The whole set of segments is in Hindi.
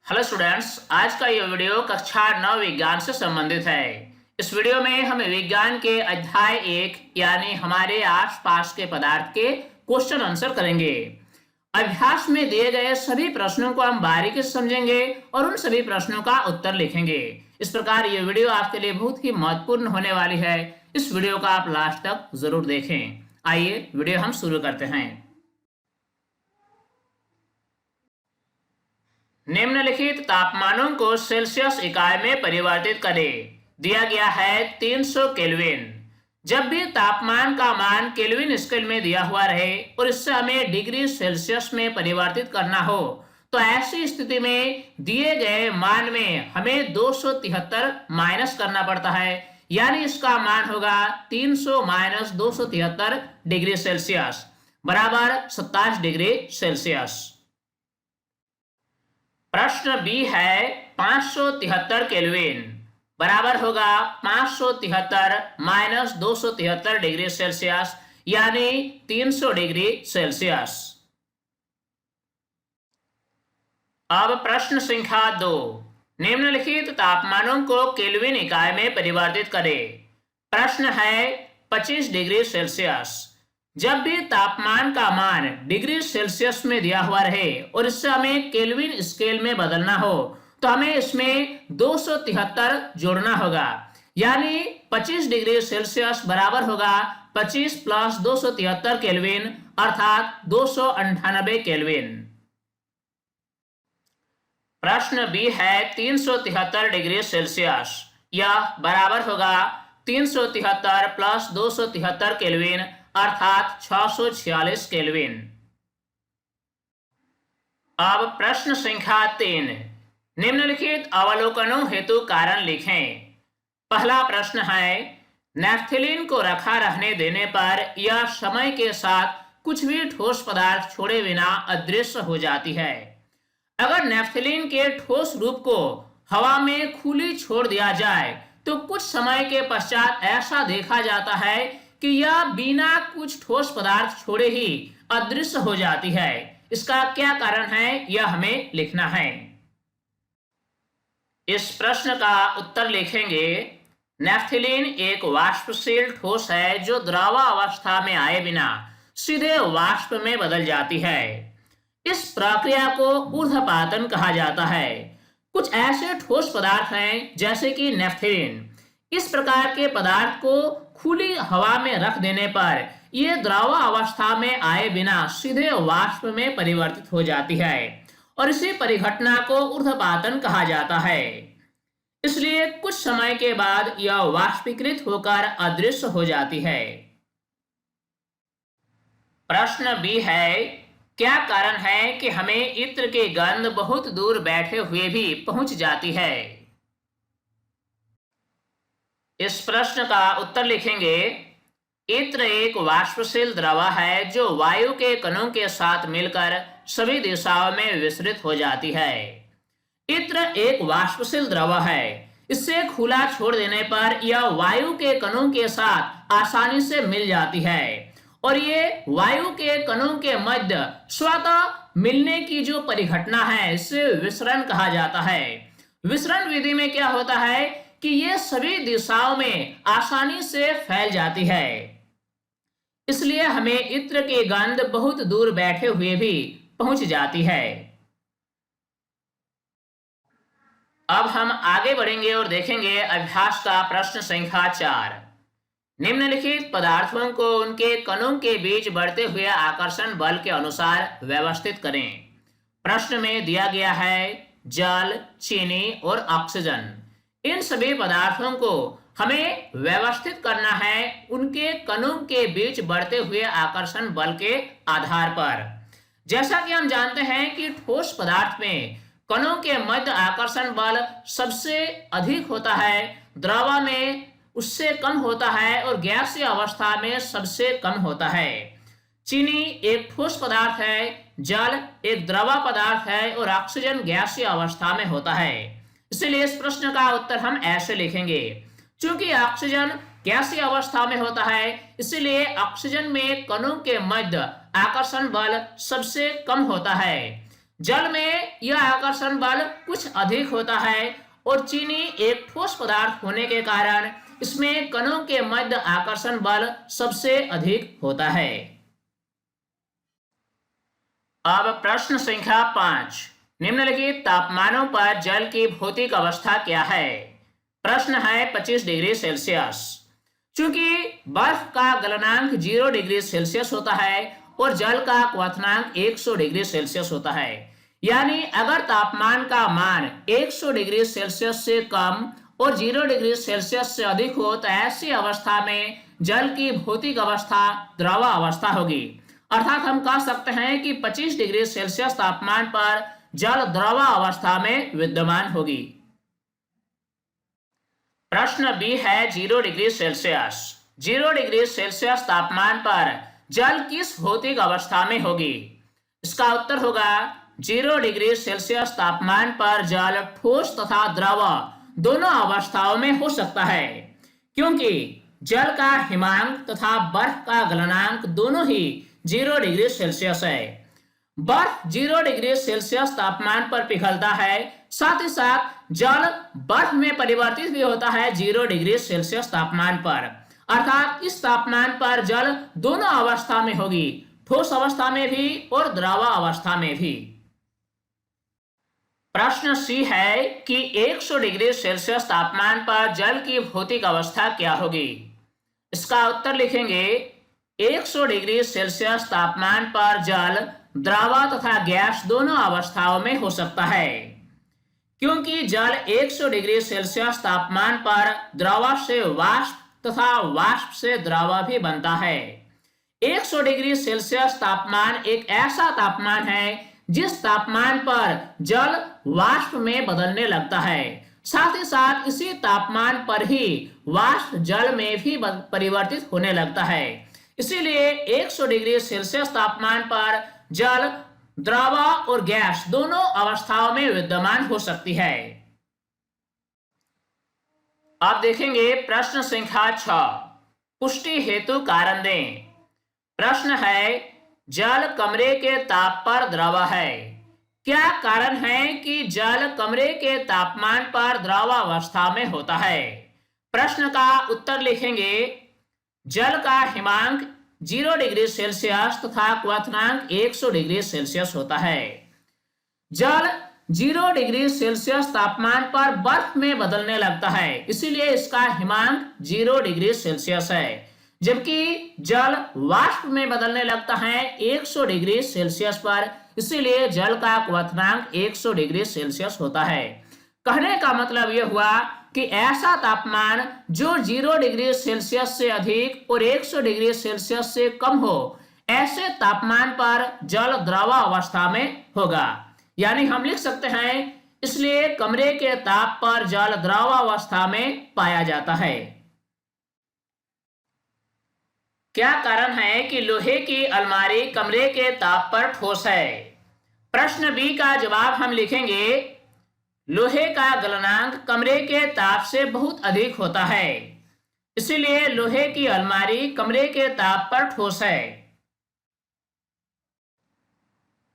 हेलो स्टूडेंट्स, आज का ये वीडियो कक्षा 9 विज्ञान से संबंधित है। इस वीडियो में हम विज्ञान के अध्याय 1 यानी हमारे आसपास के पदार्थ के क्वेश्चन आंसर करेंगे। अभ्यास में दिए गए सभी प्रश्नों को हम बारीकी से समझेंगे और उन सभी प्रश्नों का उत्तर लिखेंगे। इस प्रकार ये वीडियो आपके लिए बहुत ही महत्वपूर्ण होने वाली है। इस वीडियो का आप लास्ट तक जरूर देखें। आइए वीडियो हम शुरू करते हैं। निम्नलिखित तापमानों को सेल्सियस इकाई में परिवर्तित करें। दिया गया है 300 केल्विन। जब भी तापमान का मान केल्विन स्केल में दिया हुआ रहे और इससे हमें डिग्री सेल्सियस में परिवर्तित करना हो तो ऐसी स्थिति में दिए गए मान में हमें 273 माइनस करना पड़ता है, यानी इसका मान होगा 300 माइनस 273 डिग्री सेल्सियस बराबर 27 डिग्री सेल्सियस। प्रश्न बी है 573 केल्विन बराबर होगा 573 माइनस 273 डिग्री सेल्सियस यानी 300 डिग्री सेल्सियस। अब प्रश्न संख्या 2, निम्नलिखित तापमानों को केल्विन इकाई में परिवर्तित करें। प्रश्न है 25 डिग्री सेल्सियस। जब भी तापमान का मान डिग्री सेल्सियस में दिया हुआ रहे और इससे हमें केल्विन स्केल में बदलना हो तो हमें इसमें 273 जोड़ना होगा, यानी 25 डिग्री सेल्सियस बराबर होगा 25 प्लस 273 केल्विन अर्थात 298 केल्विन। प्रश्न बी है 373 डिग्री सेल्सियस। यह बराबर होगा 373 प्लस 273 केल्विन अर्थात 646 केल्विन। अब प्रश्न संख्या 3, निम्नलिखित अवलोकनों हेतु कारण लिखें। पहला प्रश्न है नैफ्थलीन को रखा रहने देने पर यह समय के साथ कुछ भी ठोस पदार्थ छोड़े बिना अदृश्य हो जाती है। अगर नैफ्थलीन के ठोस रूप को हवा में खुली छोड़ दिया जाए तो कुछ समय के पश्चात ऐसा देखा जाता है कि यह बिना कुछ ठोस पदार्थ छोड़े ही अदृश्य हो जाती है। इसका क्या कारण है यह हमें लिखना है। इस प्रश्न का उत्तर लिखेंगे नैफ्थलीन एक वाष्पशील ठोस है जो द्रव अवस्था में आए बिना सीधे वाष्प में बदल जाती है। इस प्रक्रिया को ऊर्ध्वपातन कहा जाता है। कुछ ऐसे ठोस पदार्थ हैं जैसे कि नैफ्थलीन। इस प्रकार के पदार्थ को खुली हवा में रख देने पर यह द्रव अवस्था में आए बिना सीधे वाष्प में परिवर्तित हो जाती है और इसी परिघटना को ऊर्ध्वपातन कहा जाता है। इसलिए कुछ समय के बाद यह वाष्पीकृत होकर अदृश्य हो जाती है। प्रश्न बी है क्या कारण है कि हमें इत्र की गंध बहुत दूर बैठे हुए भी पहुंच जाती है। इस प्रश्न का उत्तर लिखेंगे इत्र एक वाष्पशील द्रव है जो वायु के कणों के साथ मिलकर सभी दिशाओं में विसरित हो जाती है। इत्र एक वाष्पशील द्रव है। इसे खुला छोड़ देने पर यह वायु के कणों के साथ आसानी से मिल जाती है और ये वायु के कणों के मध्य स्वतः मिलने की जो परिघटना है इसे विसरण कहा जाता है। विसरण विधि में क्या होता है कि ये सभी दिशाओं में आसानी से फैल जाती है, इसलिए हमें इत्र की गंध बहुत दूर बैठे हुए भी पहुंच जाती है। अब हम आगे बढ़ेंगे और देखेंगे अभ्यास का प्रश्न संख्या 4। निम्नलिखित पदार्थों को उनके कणों के बीच बढ़ते हुए आकर्षण बल के अनुसार व्यवस्थित करें। प्रश्न में दिया गया है जल, चीनी और ऑक्सीजन। इन सभी पदार्थों को हमें व्यवस्थित करना है उनके कणों के बीच बढ़ते हुए आकर्षण बल के आधार पर। जैसा कि हम जानते हैं कि ठोस पदार्थ में कणों के मध्य आकर्षण बल सबसे अधिक होता है, द्रव में उससे कम होता है और गैसीय अवस्था में सबसे कम होता है। चीनी एक ठोस पदार्थ है, जल एक द्रव पदार्थ है और ऑक्सीजन गैसीय अवस्था में होता है। इसलिए इस प्रश्न का उत्तर हम ऐसे लिखेंगे। चूंकि ऑक्सीजन गैसीय अवस्था में होता है इसलिए ऑक्सीजन में कणों के मध्य आकर्षण बल सबसे कम होता है, जल में यह आकर्षण बल कुछ अधिक होता है और चीनी एक ठोस पदार्थ होने के कारण इसमें कणों के मध्य आकर्षण बल सबसे अधिक होता है। अब प्रश्न संख्या 5, निम्नलिखित तापमानों पर जल की भौतिक अवस्था क्या है? प्रश्न है 25 डिग्री सेल्सियस। चूंकि बर्फ का गलनांक 0 डिग्री सेल्सियस होता है और जल का क्वथनांक 100 डिग्री सेल्सियस होता है, यानी अगर तापमान का मान 100 डिग्री सेल्सियस से कम और 0 डिग्री सेल्सियस से अधिक हो तो ऐसी अवस्था में जल की भौतिक अवस्था द्रव अवस्था होगी। अर्थात हम कह सकते हैं कि 25 डिग्री सेल्सियस तापमान पर जल द्रव अवस्था में विद्यमान होगी। प्रश्न बी है 0 डिग्री सेल्सियस। 0 डिग्री सेल्सियस तापमान पर जल किस भौतिक अवस्था में होगी? इसका उत्तर होगा 0 डिग्री सेल्सियस तापमान पर जल ठोस तथा द्रव दोनों अवस्थाओं में हो सकता है, क्योंकि जल का हिमांक तथा बर्फ का गलनांक दोनों ही 0 डिग्री सेल्सियस है। बर्फ 0 डिग्री सेल्सियस तापमान पर पिघलता है, साथ ही साथ जल बर्फ में परिवर्तित भी होता है 0 डिग्री सेल्सियस तापमान पर। अर्थात इस तापमान पर जल दोनों अवस्था में होगी, ठोस अवस्था में भी और द्रव अवस्था में भी। प्रश्न सी है कि 100 डिग्री सेल्सियस तापमान पर जल की भौतिक अवस्था क्या होगी? इसका उत्तर लिखेंगे 100 डिग्री सेल्सियस तापमान पर जल द्रव तथा गैस दोनों अवस्थाओं में हो सकता है, क्योंकि जल 100 डिग्री सेल्सियस तापमान पर द्रव से वाष्प तथा वाष्प से द्रव भी बनता है। 100 डिग्री सेल्सियस तापमान एक ऐसा तापमान है जिस तापमान पर जल वाष्प में बदलने लगता है। साथ ही साथ इसी तापमान पर ही वाष्प जल में भी परिवर्तित होने लगता है। इसीलिए 100 डिग्री सेल्सियस तापमान पर जल द्रव और गैस दोनों अवस्थाओं में विद्यमान हो सकती है। अब देखेंगे प्रश्न संख्या 6, पुष्टि हेतु कारण दें। प्रश्न है जल कमरे के ताप पर द्रव है। क्या कारण है कि जल कमरे के तापमान पर द्रव अवस्था में होता है? प्रश्न का उत्तर लिखेंगे जल का हिमांक 0 डिग्री सेल्सियस तथा क्वथनांक 100 डिग्री सेल्सियस होता है। जल 0 डिग्री सेल्सियस तापमान पर बर्फ में बदलने लगता है, इसीलिए इसका हिमांक 0 डिग्री सेल्सियस है, जबकि जल वाष्प में बदलने लगता है 100 डिग्री सेल्सियस पर, इसीलिए जल का क्वथनांक 100 डिग्री सेल्सियस होता है। कहने का मतलब यह हुआ कि ऐसा तापमान जो 0 डिग्री सेल्सियस से अधिक और 100 डिग्री सेल्सियस से कम हो, ऐसे तापमान पर जल द्रव अवस्था में होगा। यानी हम लिख सकते हैं इसलिए कमरे के ताप पर जल द्रव अवस्था में पाया जाता है। क्या कारण है कि लोहे की अलमारी कमरे के ताप पर ठोस है? प्रश्न बी का जवाब हम लिखेंगे लोहे का गलनांक कमरे के ताप से बहुत अधिक होता है, इसीलिए लोहे की अलमारी कमरे के ताप पर ठोस है।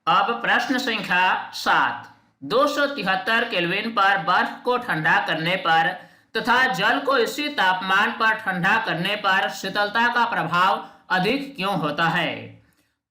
अब प्रश्न संख्या 7, 273 केल्विन पर बर्फ को ठंडा करने पर तथा जल को इसी तापमान पर ठंडा करने पर शीतलता का प्रभाव अधिक क्यों होता है?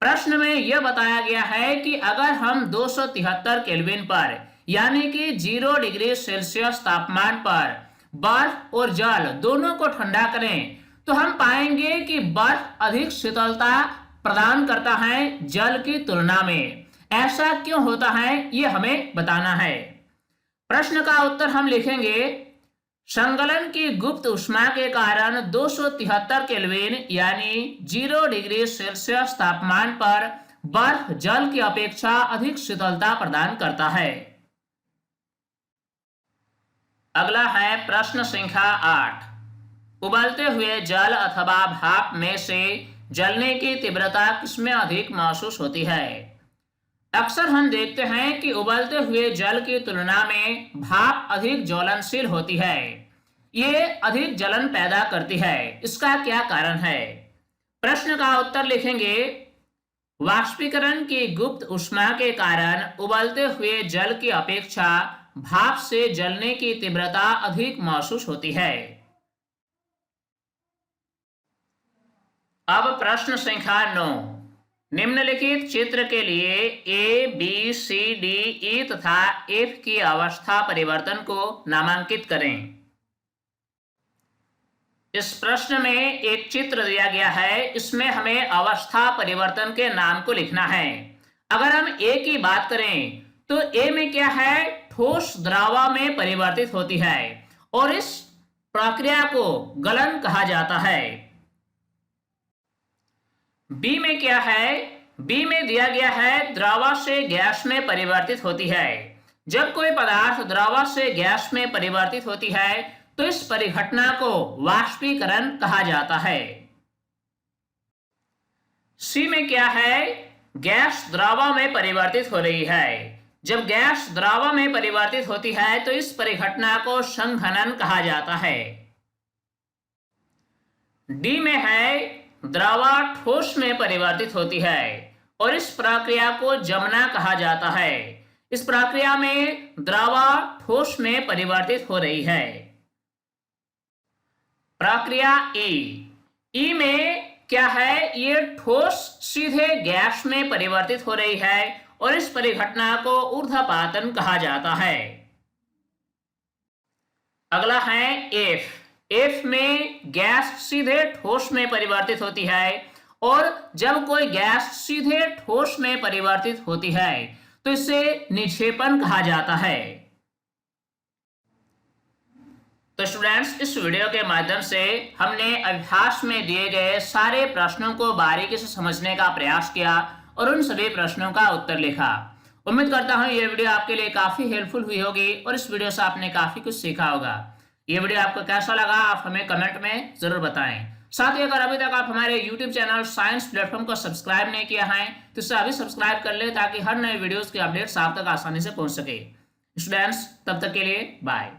प्रश्न में यह बताया गया है कि अगर हम 273 केल्विन पर यानी कि 0 डिग्री सेल्सियस तापमान पर बर्फ और जल दोनों को ठंडा करें तो हम पाएंगे कि बर्फ अधिक शीतलता प्रदान करता है जल की तुलना में। ऐसा क्यों होता है ये हमें बताना है। प्रश्न का उत्तर हम लिखेंगे संगलन की गुप्त उष्मा के कारण 273 केल्विन यानी 0 डिग्री सेल्सियस तापमान पर बर्फ जल की अपेक्षा अधिक शीतलता प्रदान करता है। अगला है प्रश्न संख्या 8, उबलते हुए जल अथवा भाप में से जलने की तीव्रता किसमें अधिक महसूस होती है? अक्सर हम देखते हैं कि उबलते हुए जल की तुलना में भाप अधिक ज्वलनशील होती है, ये अधिक जलन पैदा करती है। इसका क्या कारण है? प्रश्न का उत्तर लिखेंगे वाष्पीकरण की गुप्त ऊष्मा के कारण उबलते हुए जल की अपेक्षा भाप से जलने की तीव्रता अधिक महसूस होती है। अब प्रश्न संख्या 9। निम्नलिखित चित्र के लिए ए, बी, सी, डी, ई तथा एफ की अवस्था परिवर्तन को नामांकित करें। इस प्रश्न में एक चित्र दिया गया है, इसमें हमें अवस्था परिवर्तन के नाम को लिखना है। अगर हम ए की बात करें तो ए में क्या है, ठोस द्रव में परिवर्तित होती है और इस प्रक्रिया को गलन कहा जाता है। बी में क्या है, बी में दिया गया है द्रव से गैस में परिवर्तित होती है। जब कोई पदार्थ द्रव से गैस में परिवर्तित होती है तो इस परिघटना को वाष्पीकरण कहा जाता है। सी में क्या है, गैस द्रव में परिवर्तित हो रही है। जब गैस द्रव में परिवर्तित होती है तो इस परिघटना को संघनन कहा जाता है। डी में है द्रव ठोस में परिवर्तित होती है और इस प्रक्रिया को जमना कहा जाता है। इस प्रक्रिया में द्रव ठोस में परिवर्तित हो रही है। प्रक्रिया ई में क्या है, ये ठोस सीधे गैस में परिवर्तित हो रही है और इस परिघटना को ऊर्ध्वपातन कहा जाता है। अगला है एफ। एफ में गैस सीधे ठोस में परिवर्तित होती है और जब कोई गैस सीधे ठोस में परिवर्तित होती है तो इसे निक्षेपण कहा जाता है। तो स्टूडेंट्स, इस वीडियो के माध्यम से हमने अभ्यास में दिए गए सारे प्रश्नों को बारीकी से समझने का प्रयास किया और उन सभी प्रश्नों का उत्तर लिखा। उम्मीद करता हूं ये वीडियो आपके लिए काफी हेल्पफुल हुई होगी और इस वीडियो से आपने काफी कुछ सीखा होगा। ये वीडियो आपको कैसा लगा आप हमें कमेंट में जरूर बताएं। साथ ही अगर अभी तक आप हमारे YouTube चैनल साइंस प्लेटफॉर्म को सब्सक्राइब नहीं किया है तो इसे अभी सब्सक्राइब कर ले ताकि हर नए वीडियोस की अपडेट्स आप तक आसानी से पहुंच सके। स्टूडेंट्स, तब तक के लिए बाय।